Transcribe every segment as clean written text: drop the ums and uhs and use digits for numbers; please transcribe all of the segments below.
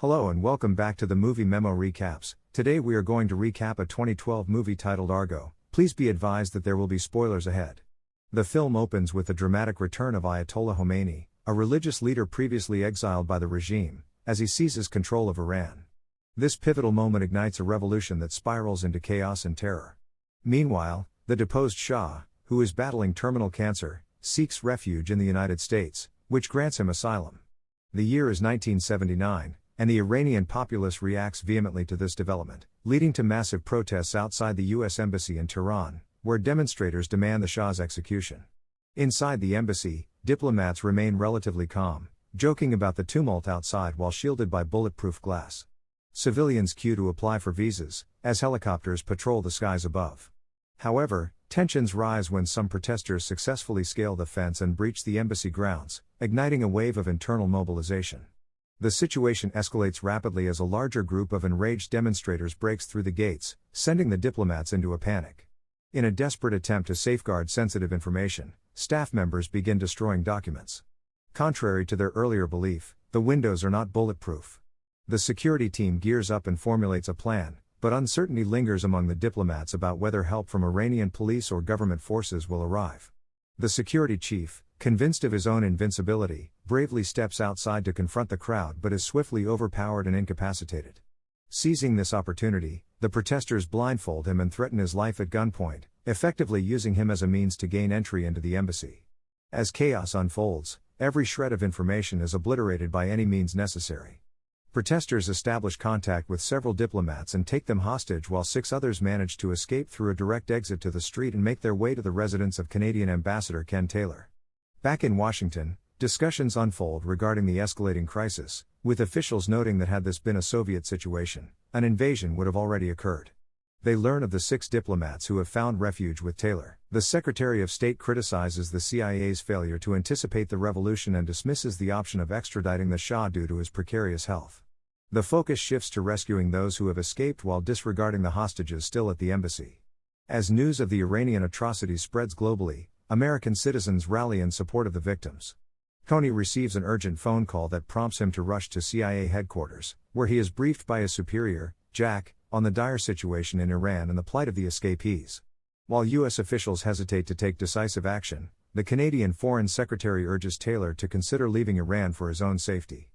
Hello and welcome back to the Movie Memo Recaps. Today we are going to recap a 2012 movie titled Argo. Please be advised that there will be spoilers ahead. The film opens with the dramatic return of Ayatollah Khomeini, a religious leader previously exiled by the regime, as he seizes control of Iran. This pivotal moment ignites a revolution that spirals into chaos and terror. Meanwhile, the deposed Shah, who is battling terminal cancer, seeks refuge in the United States, which grants him asylum. The year is 1979. And the Iranian populace reacts vehemently to this development, leading to massive protests outside the U.S. Embassy in Tehran, where demonstrators demand the Shah's execution. Inside the embassy, diplomats remain relatively calm, joking about the tumult outside while shielded by bulletproof glass. Civilians queue to apply for visas, as helicopters patrol the skies above. However, tensions rise when some protesters successfully scale the fence and breach the embassy grounds, igniting a wave of internal mobilization. The situation escalates rapidly as a larger group of enraged demonstrators breaks through the gates, sending the diplomats into a panic. In a desperate attempt to safeguard sensitive information, staff members begin destroying documents. Contrary to their earlier belief, the windows are not bulletproof. The security team gears up and formulates a plan, but uncertainty lingers among the diplomats about whether help from Iranian police or government forces will arrive. The security chief, convinced of his own invincibility, bravely steps outside to confront the crowd but is swiftly overpowered and incapacitated. Seizing this opportunity, the protesters blindfold him and threaten his life at gunpoint, effectively using him as a means to gain entry into the embassy. As chaos unfolds, every shred of information is obliterated by any means necessary. Protesters establish contact with several diplomats and take them hostage while 6 others manage to escape through a direct exit to the street and make their way to the residence of Canadian Ambassador Ken Taylor. Back in Washington, discussions unfold regarding the escalating crisis, with officials noting that had this been a Soviet situation, an invasion would have already occurred. They learn of the 6 diplomats who have found refuge with Taylor. The Secretary of State criticizes the CIA's failure to anticipate the revolution and dismisses the option of extraditing the Shah due to his precarious health. The focus shifts to rescuing those who have escaped while disregarding the hostages still at the embassy. As news of the Iranian atrocities spreads globally, American citizens rally in support of the victims. Tony receives an urgent phone call that prompts him to rush to CIA headquarters, where he is briefed by his superior, Jack, on the dire situation in Iran and the plight of the escapees. While U.S. officials hesitate to take decisive action, the Canadian Foreign Secretary urges Taylor to consider leaving Iran for his own safety.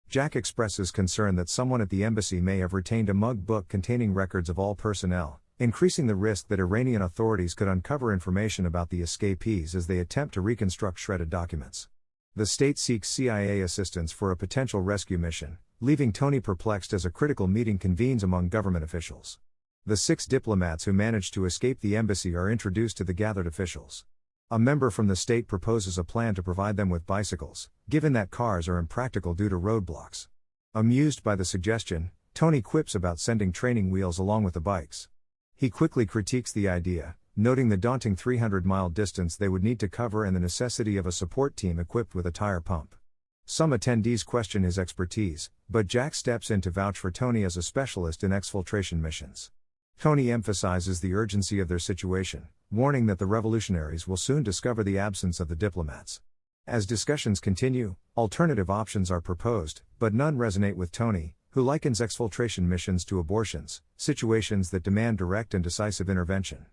Jack expresses concern that someone at the embassy may have retained a mug book containing records of all personnel, increasing the risk that Iranian authorities could uncover information about the escapees as they attempt to reconstruct shredded documents. The state seeks CIA assistance for a potential rescue mission, leaving Tony perplexed as a critical meeting convenes among government officials. The 6 diplomats who managed to escape the embassy are introduced to the gathered officials. A member from the state proposes a plan to provide them with bicycles, given that cars are impractical due to roadblocks. Amused by the suggestion, Tony quips about sending training wheels along with the bikes. He quickly critiques the idea, noting the daunting 300-mile distance they would need to cover and the necessity of a support team equipped with a tire pump. Some attendees question his expertise, but Jack steps in to vouch for Tony as a specialist in exfiltration missions. Tony emphasizes the urgency of their situation, warning that the revolutionaries will soon discover the absence of the diplomats. As discussions continue, alternative options are proposed, but none resonate with Tony, who likens exfiltration missions to abortions, situations that demand direct and decisive intervention.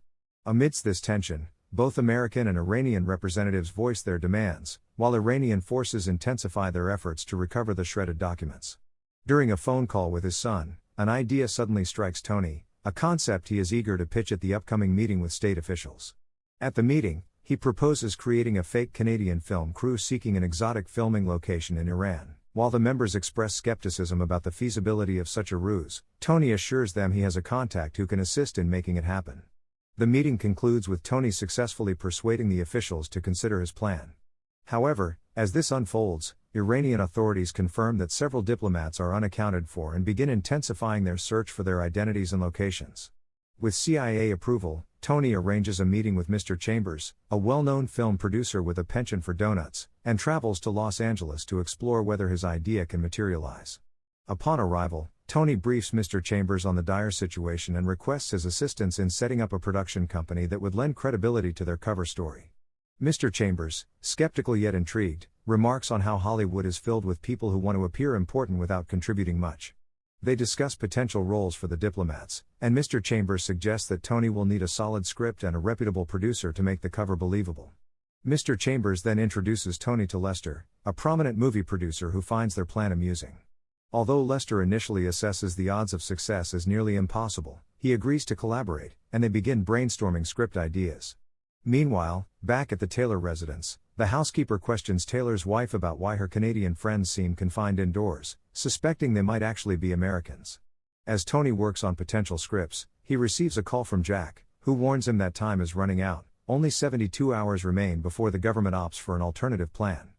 Amidst this tension, both American and Iranian representatives voice their demands, while Iranian forces intensify their efforts to recover the shredded documents. During a phone call with his son, an idea suddenly strikes Tony, a concept he is eager to pitch at the upcoming meeting with state officials. At the meeting, he proposes creating a fake Canadian film crew seeking an exotic filming location in Iran. While the members express skepticism about the feasibility of such a ruse, Tony assures them he has a contact who can assist in making it happen. The meeting concludes with Tony successfully persuading the officials to consider his plan. However, as this unfolds, Iranian authorities confirm that several diplomats are unaccounted for and begin intensifying their search for their identities and locations. With CIA approval, Tony arranges a meeting with Mr. Chambers, a well-known film producer with a penchant for donuts, and travels to Los Angeles to explore whether his idea can materialize. Upon arrival, Tony briefs Mr. Chambers on the dire situation and requests his assistance in setting up a production company that would lend credibility to their cover story. Mr. Chambers, skeptical yet intrigued, remarks on how Hollywood is filled with people who want to appear important without contributing much. They discuss potential roles for the diplomats, and Mr. Chambers suggests that Tony will need a solid script and a reputable producer to make the cover believable. Mr. Chambers then introduces Tony to Lester, a prominent movie producer who finds their plan amusing. Although Lester initially assesses the odds of success as nearly impossible, he agrees to collaborate, and they begin brainstorming script ideas. Meanwhile, back at the Taylor residence, the housekeeper questions Taylor's wife about why her Canadian friends seem confined indoors, suspecting they might actually be Americans. As Tony works on potential scripts, he receives a call from Jack, who warns him that time is running out, only 72 hours remain before the government opts for an alternative plan.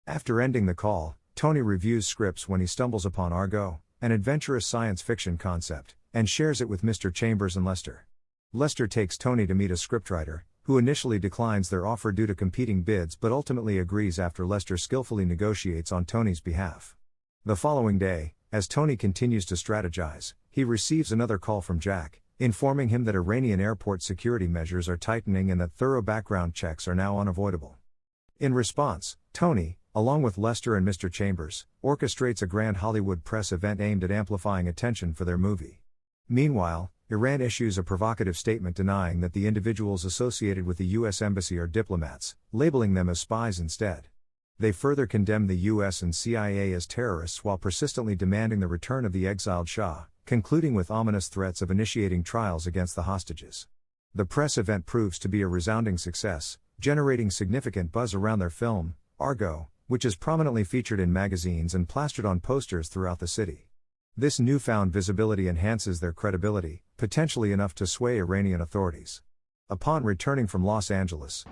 After ending the call, Tony reviews scripts when he stumbles upon Argo, an adventurous science fiction concept, and shares it with Mr. Chambers and Lester. Lester takes Tony to meet a scriptwriter, who initially declines their offer due to competing bids but ultimately agrees after Lester skillfully negotiates on Tony's behalf. The following day, as Tony continues to strategize, he receives another call from Jack, informing him that Iranian airport security measures are tightening and that thorough background checks are now unavoidable. In response, Tony, along with Lester and Mr. Chambers, orchestrates a grand Hollywood press event aimed at amplifying attention for their movie. Meanwhile, Iran issues a provocative statement denying that the individuals associated with the U.S. Embassy are diplomats, labeling them as spies instead. They further condemn the U.S. and CIA as terrorists while persistently demanding the return of the exiled Shah, concluding with ominous threats of initiating trials against the hostages. The press event proves to be a resounding success, generating significant buzz around their film, Argo, which is prominently featured in magazines and plastered on posters throughout the city. This newfound visibility enhances their credibility, potentially enough to sway Iranian authorities. Upon returning from Los Angeles,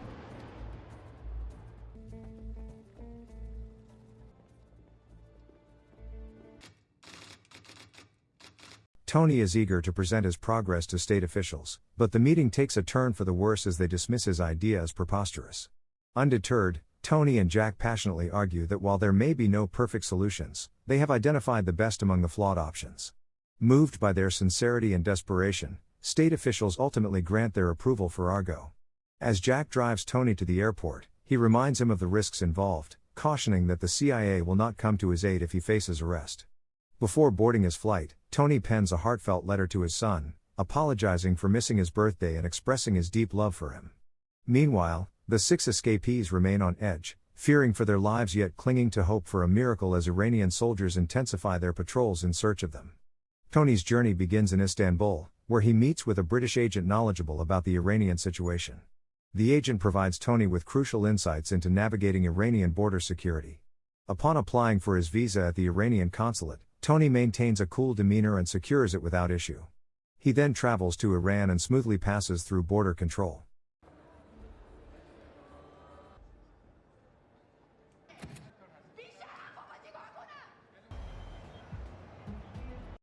Tony is eager to present his progress to state officials, but the meeting takes a turn for the worse as they dismiss his idea as preposterous. Undeterred, Tony and Jack passionately argue that while there may be no perfect solutions, they have identified the best among the flawed options. Moved by their sincerity and desperation, state officials ultimately grant their approval for Argo. As Jack drives Tony to the airport, he reminds him of the risks involved, cautioning that the CIA will not come to his aid if he faces arrest. Before boarding his flight, Tony pens a heartfelt letter to his son, apologizing for missing his birthday and expressing his deep love for him. Meanwhile, the 6 escapees remain on edge, fearing for their lives yet clinging to hope for a miracle as Iranian soldiers intensify their patrols in search of them. Tony's journey begins in Istanbul, where he meets with a British agent knowledgeable about the Iranian situation. The agent provides Tony with crucial insights into navigating Iranian border security. Upon applying for his visa at the Iranian consulate, Tony maintains a cool demeanor and secures it without issue. He then travels to Iran and smoothly passes through border control.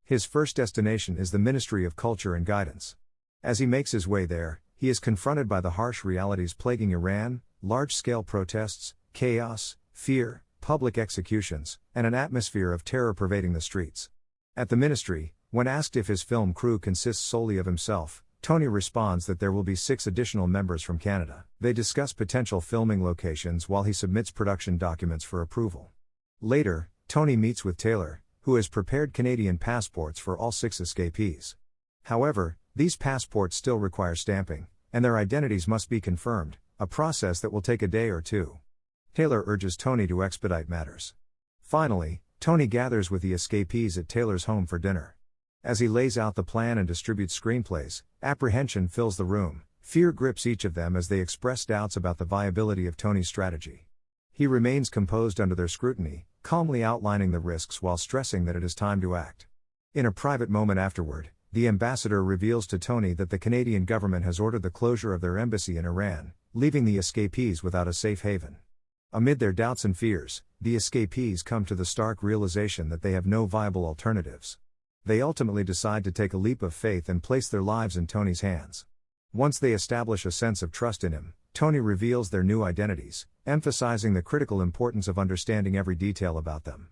His first destination is the Ministry of Culture and Guidance. As he makes his way there, he is confronted by the harsh realities plaguing Iran: large-scale protests, chaos, fear, public executions, and an atmosphere of terror pervading the streets. At the ministry, when asked if his film crew consists solely of himself, Tony responds that there will be 6 additional members from Canada. They discuss potential filming locations while he submits production documents for approval. Later, Tony meets with Taylor, who has prepared Canadian passports for all 6 escapees. However, these passports still require stamping, and their identities must be confirmed, a process that will take a day or 2. Taylor urges Tony to expedite matters. Finally, Tony gathers with the escapees at Taylor's home for dinner. As he lays out the plan and distributes screenplays, apprehension fills the room. Fear grips each of them as they express doubts about the viability of Tony's strategy. He remains composed under their scrutiny, calmly outlining the risks while stressing that it is time to act. In a private moment afterward, the ambassador reveals to Tony that the Canadian government has ordered the closure of their embassy in Iran, leaving the escapees without a safe haven. Amid their doubts and fears, the escapees come to the stark realization that they have no viable alternatives. They ultimately decide to take a leap of faith and place their lives in Tony's hands. Once they establish a sense of trust in him, Tony reveals their new identities, emphasizing the critical importance of understanding every detail about them.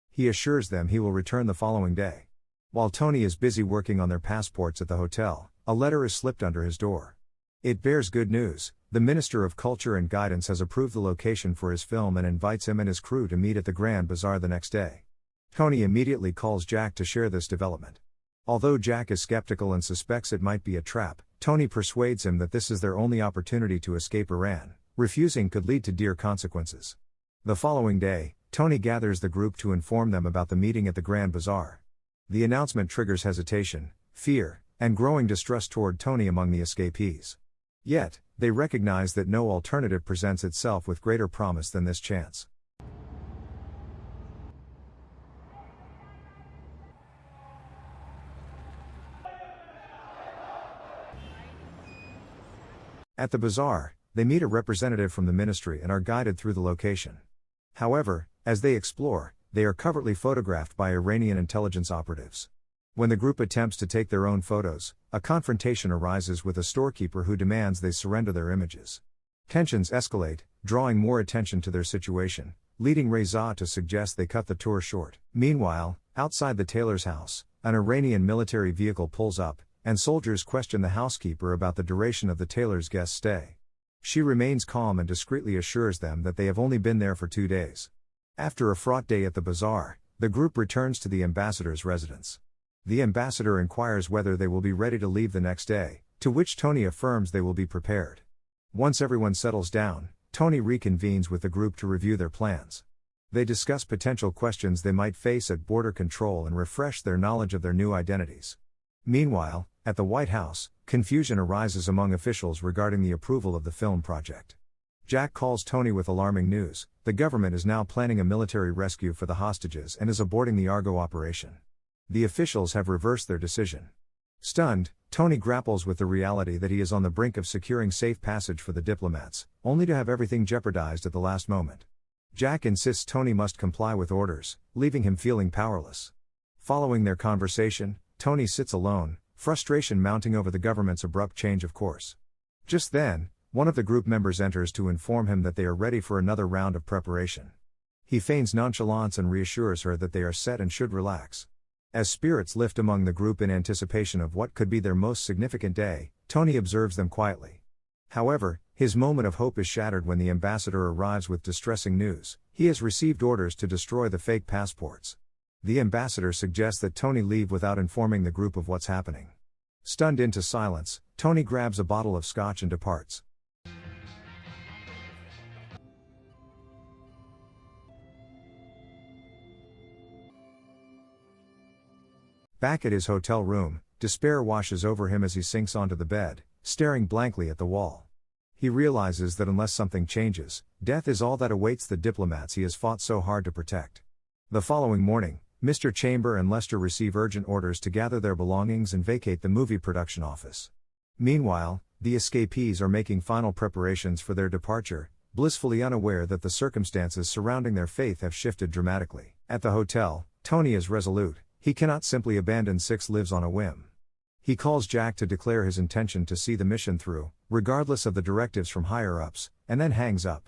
He assures them he will return the following day. While Tony is busy working on their passports at the hotel, a letter is slipped under his door. It bears good news. The Minister of Culture and Guidance has approved the location for his film and invites him and his crew to meet at the Grand Bazaar the next day. Tony immediately calls Jack to share this development. Although Jack is skeptical and suspects it might be a trap, Tony persuades him that this is their only opportunity to escape Iran. Refusing could lead to dire consequences. The following day, Tony gathers the group to inform them about the meeting at the Grand Bazaar. The announcement triggers hesitation, fear, and growing distrust toward Tony among the escapees. Yet, they recognize that no alternative presents itself with greater promise than this chance. At the bazaar, they meet a representative from the ministry and are guided through the location. However, as they explore, they are covertly photographed by Iranian intelligence operatives. When the group attempts to take their own photos, a confrontation arises with a storekeeper who demands they surrender their images. Tensions escalate, drawing more attention to their situation, leading Reza to suggest they cut the tour short. Meanwhile, outside the tailor's house, an Iranian military vehicle pulls up, and soldiers question the housekeeper about the duration of the tailor's guest stay. She remains calm and discreetly assures them that they have only been there for 2 days. After a fraught day at the bazaar, the group returns to the ambassador's residence. The ambassador inquires whether they will be ready to leave the next day, to which Tony affirms they will be prepared. Once everyone settles down, Tony reconvenes with the group to review their plans. They discuss potential questions they might face at border control and refresh their knowledge of their new identities. Meanwhile, at the White House, confusion arises among officials regarding the approval of the film project. Jack calls Tony with alarming news. The government is now planning a military rescue for the hostages and is aborting the Argo operation. The officials have reversed their decision. Stunned, Tony grapples with the reality that he is on the brink of securing safe passage for the diplomats, only to have everything jeopardized at the last moment. Jack insists Tony must comply with orders, leaving him feeling powerless. Following their conversation, Tony sits alone, frustration mounting over the government's abrupt change of course. Just then, one of the group members enters to inform him that they are ready for another round of preparation. He feigns nonchalance and reassures her that they are set and should relax. As spirits lift among the group in anticipation of what could be their most significant day, Tony observes them quietly. However, his moment of hope is shattered when the ambassador arrives with distressing news. He has received orders to destroy the fake passports. The ambassador suggests that Tony leave without informing the group of what's happening. Stunned into silence, Tony grabs a bottle of scotch and departs. Back at his hotel room, despair washes over him as he sinks onto the bed, staring blankly at the wall. He realizes that unless something changes, death is all that awaits the diplomats he has fought so hard to protect. The following morning, Mr. Chamber and Lester receive urgent orders to gather their belongings and vacate the movie production office. Meanwhile, the escapees are making final preparations for their departure, blissfully unaware that the circumstances surrounding their fate have shifted dramatically. At the hotel, Tony is resolute. He cannot simply abandon 6 lives on a whim. He calls Jack to declare his intention to see the mission through, regardless of the directives from higher-ups, and then hangs up.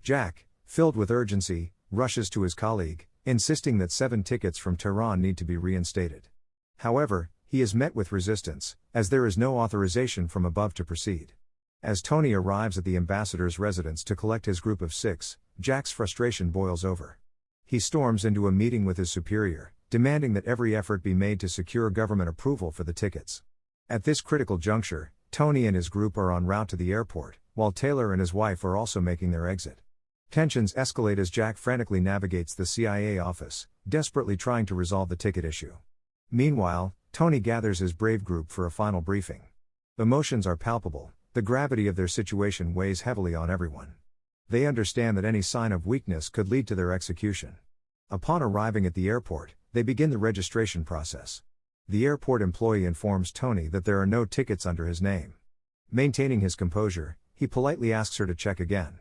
Jack, filled with urgency, rushes to his colleague, insisting that 7 tickets from Tehran need to be reinstated. However, he is met with resistance, as there is no authorization from above to proceed. As Tony arrives at the ambassador's residence to collect his group of 6, Jack's frustration boils over. He storms into a meeting with his superior, demanding that every effort be made to secure government approval for the tickets. At this critical juncture, Tony and his group are en route to the airport, while Taylor and his wife are also making their exit. Tensions escalate as Jack frantically navigates the CIA office, desperately trying to resolve the ticket issue. Meanwhile, Tony gathers his brave group for a final briefing. Emotions are palpable, the gravity of their situation weighs heavily on everyone. They understand that any sign of weakness could lead to their execution. Upon arriving at the airport, they begin the registration process. The airport employee informs Tony that there are no tickets under his name. Maintaining his composure, he politely asks her to check again.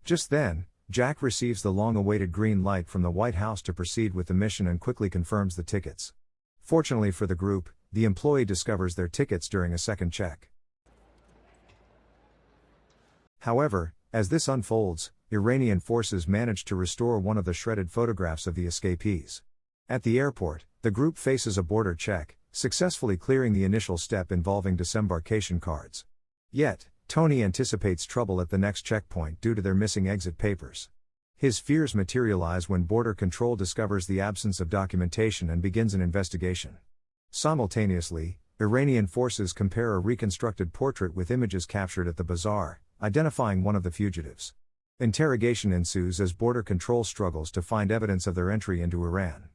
Just then, Jack receives the long-awaited green light from the White House to proceed with the mission and quickly confirms the tickets. Fortunately for the group, the employee discovers their tickets during a second check. However, as this unfolds, Iranian forces manage to restore one of the shredded photographs of the escapees. At the airport, the group faces a border check, successfully clearing the initial step involving disembarkation cards. Yet, Tony anticipates trouble at the next checkpoint due to their missing exit papers. His fears materialize when border control discovers the absence of documentation and begins an investigation. Simultaneously, Iranian forces compare a reconstructed portrait with images captured at the bazaar, identifying one of the fugitives. Interrogation ensues as border control struggles to find evidence of their entry into Iran.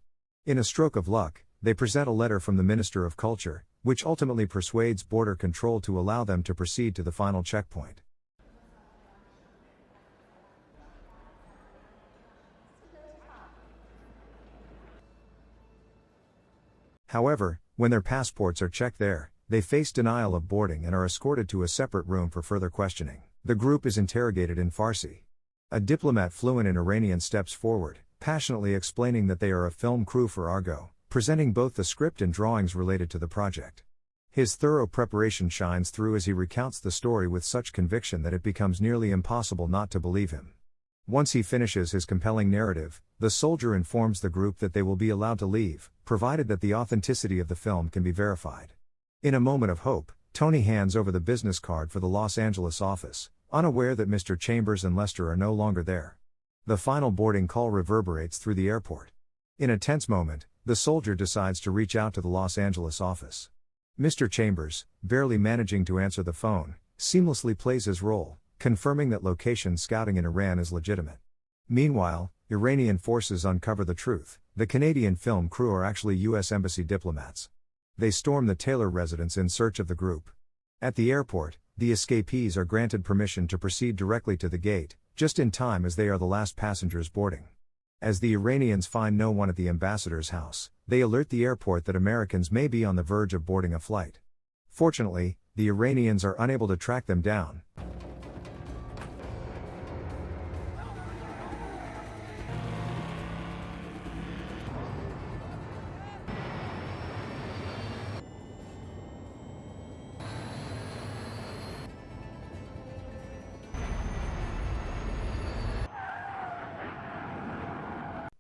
In a stroke of luck, they present a letter from the Minister of Culture, which ultimately persuades border control to allow them to proceed to the final checkpoint. However, when their passports are checked there, they face denial of boarding and are escorted to a separate room for further questioning. The group is interrogated in Farsi. A diplomat fluent in Iranian steps forward, passionately explaining that they are a film crew for Argo, presenting both the script and drawings related to the project. His thorough preparation shines through as he recounts the story with such conviction that it becomes nearly impossible not to believe him. Once he finishes his compelling narrative, the soldier informs the group that they will be allowed to leave, provided that the authenticity of the film can be verified. In a moment of hope, Tony hands over the business card for the Los Angeles office, unaware that Mr. Chambers and Lester are no longer there. The final boarding call reverberates through the airport. In a tense moment, the soldier decides to reach out to the Los Angeles office. Mr. Chambers, barely managing to answer the phone, seamlessly plays his role, confirming that location scouting in Iran is legitimate. Meanwhile, Iranian forces uncover the truth: the Canadian film crew are actually U.S. Embassy diplomats. They storm the Taylor residence in search of the group. At the airport, the escapees are granted permission to proceed directly to the gate, just in time as they are the last passengers boarding. As the Iranians find no one at the ambassador's house, they alert the airport that Americans may be on the verge of boarding a flight. Fortunately, the Iranians are unable to track them down.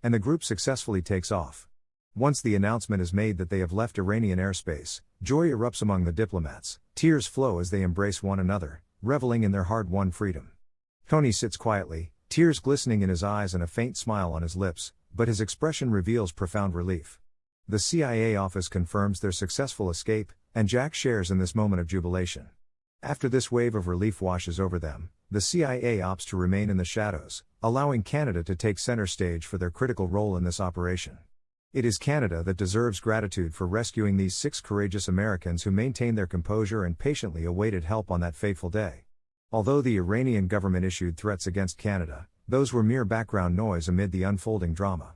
And the group successfully takes off. Once the announcement is made that they have left Iranian airspace, joy erupts among the diplomats, tears flow as they embrace one another, reveling in their hard-won freedom. Tony sits quietly, tears glistening in his eyes and a faint smile on his lips, but his expression reveals profound relief. The CIA office confirms their successful escape, and Jack shares in this moment of jubilation. After this wave of relief washes over them, the CIA opts to remain in the shadows, allowing Canada to take center stage for their critical role in this operation. It is Canada that deserves gratitude for rescuing these 6 courageous Americans who maintained their composure and patiently awaited help on that fateful day. Although the Iranian government issued threats against Canada, those were mere background noise amid the unfolding drama.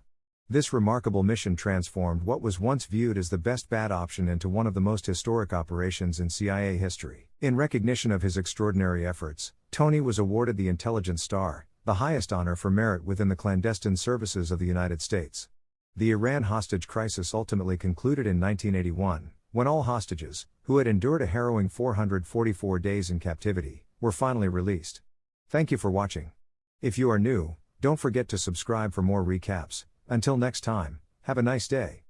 This remarkable mission transformed what was once viewed as the best bad option into one of the most historic operations in CIA history. In recognition of his extraordinary efforts, Tony was awarded the Intelligence Star, the highest honor for merit within the clandestine services of the United States. The Iran hostage crisis ultimately concluded in 1981, when all hostages, who had endured a harrowing 444 days in captivity, were finally released. Thank you for watching. If you are new, don't forget to subscribe for more recaps. Until next time, have a nice day.